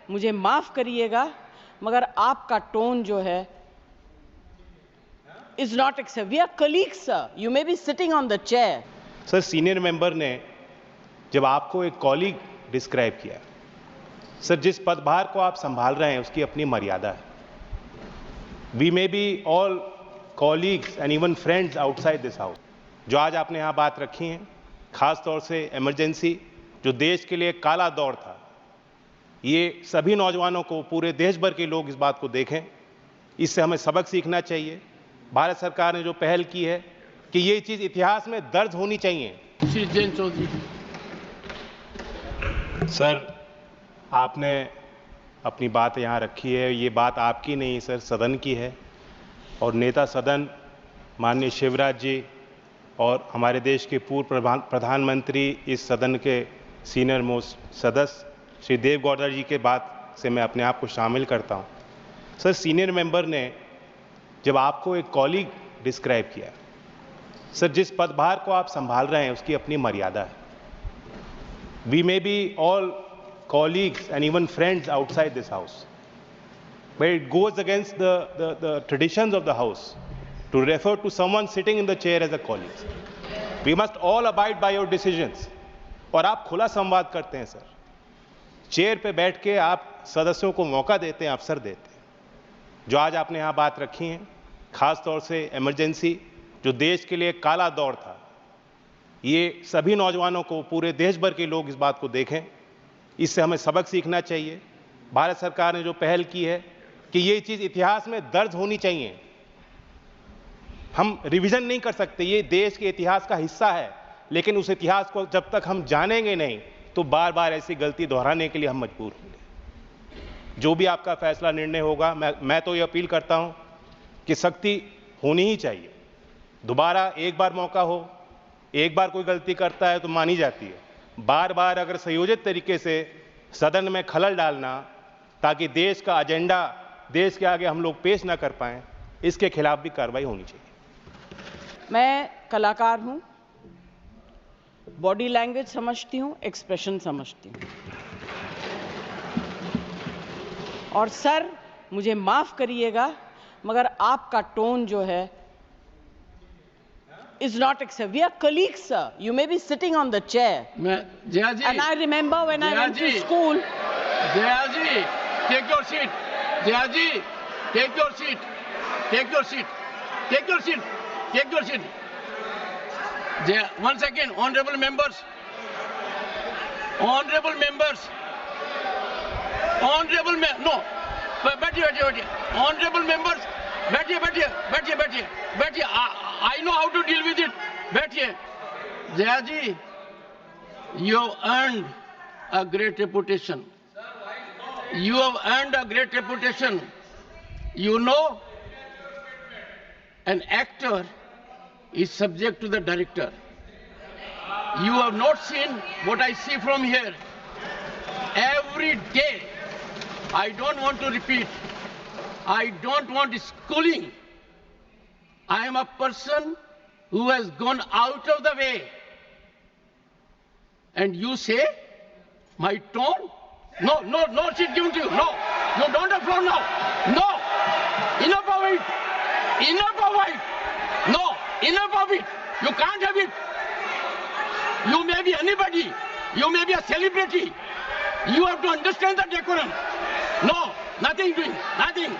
मुझे माफ करिएगा, मगर आपका टोन जो है is not acceptable. We are colleagues, sir. You may be sitting on the chair. Sir, senior member ने जब आपको एक कॉलीग डिस्क्राइब किया, सर जिस पदभार को आप संभाल रहे हैं उसकी अपनी मर्यादा है. We may be all colleagues and even friends outside this house. जो आज आपने यहाँ बात रखी है, खास तौर से इमरजेंसी जो देश के लिए काला दौर था, ये सभी नौजवानों को, पूरे देश भर के लोग इस बात को देखें. इससे हमें सबक सीखना चाहिए. भारत सरकार ने जो पहल की है कि ये चीज इतिहास में दर्ज होनी चाहिए. सर, आपने अपनी बात यहाँ रखी है. ये बात आपकी नहीं सर, सदन की है. और नेता सदन माननीय शिवराज जी और हमारे देश के पूर्व प्रधानमंत्री, इस सदन के सीनियर मोस्ट सदस्य श्री देवेगौड़ा जी के बात से मैं अपने आप को शामिल करता हूँ. सर, सीनियर मेंबर ने जब आपको एक कॉलीग डिस्क्राइब किया, सर जिस पदभार को आप संभाल रहे हैं उसकी अपनी मर्यादा है. We may be all colleagues and even friends outside this house, but it goes against the traditions of the house to refer to someone sitting in the chair as a colleague. We must all abide by your decisions. और आप खुला संवाद करते हैं sir. Chair पे बैठ के आप सदस्यों को मौका देते हैं, अवसर देते हैं. जो आज आपने यहाँ बात रखी है, खास तौर से इमरजेंसी जो देश के लिए काला दौर था, ये सभी नौजवानों को, पूरे देश भर के लोग इस बात को देखें. इससे हमें सबक सीखना चाहिए. भारत सरकार ने जो पहल की है कि ये चीज इतिहास में दर्ज होनी चाहिए. हम रिवीजन नहीं कर सकते, ये देश के इतिहास का हिस्सा है, लेकिन उस इतिहास को जब तक हम जानेंगे नहीं तो बार बार ऐसी गलती दोहराने के लिए हम मजबूर होंगे. जो भी आपका फैसला, निर्णय होगा, मैं तो ये अपील करता हूं कि सख्ती होनी ही चाहिए. दोबारा एक बार मौका हो, एक बार कोई गलती करता है तो मानी जाती है. बार बार अगर संयोजित तरीके से सदन में खलल डालना ताकि देश का एजेंडा देश के आगे हम लोग पेश ना कर पाएं, इसके खिलाफ भी कार्रवाई होनी चाहिए. मैं कलाकार हूं, बॉडी लैंग्वेज समझती हूं, एक्सप्रेशन समझती हूं. और सर, मुझे माफ करिएगा, मगर आपका टोन जो है is not acceptable. We are colleagues, sir. You may be sitting on the chair. And I remember when I went to school. Jayaji, take your seat. Jayaji, take your seat. Take your seat. Take your seat. Take your seat. 1 second, honorable members. Honorable members. Honorable no. बैठिए. Honorable members. बैठिए. I know how to deal with it. बैठिए. Jayaji, you have earned a great reputation. You have earned a great reputation. You know, an actor is subject to the director. You have not seen what I see from here. Every day, I don't want to repeat. I don't want schooling. I am a person who has gone out of the way. And you say, my tone? No, she's given to you. No, don't applaud now. No, enough of it. No, enough of it. You can't have it. You may be anybody. You may be a celebrity. You have to understand the decorum. No, nothing doing, nothing.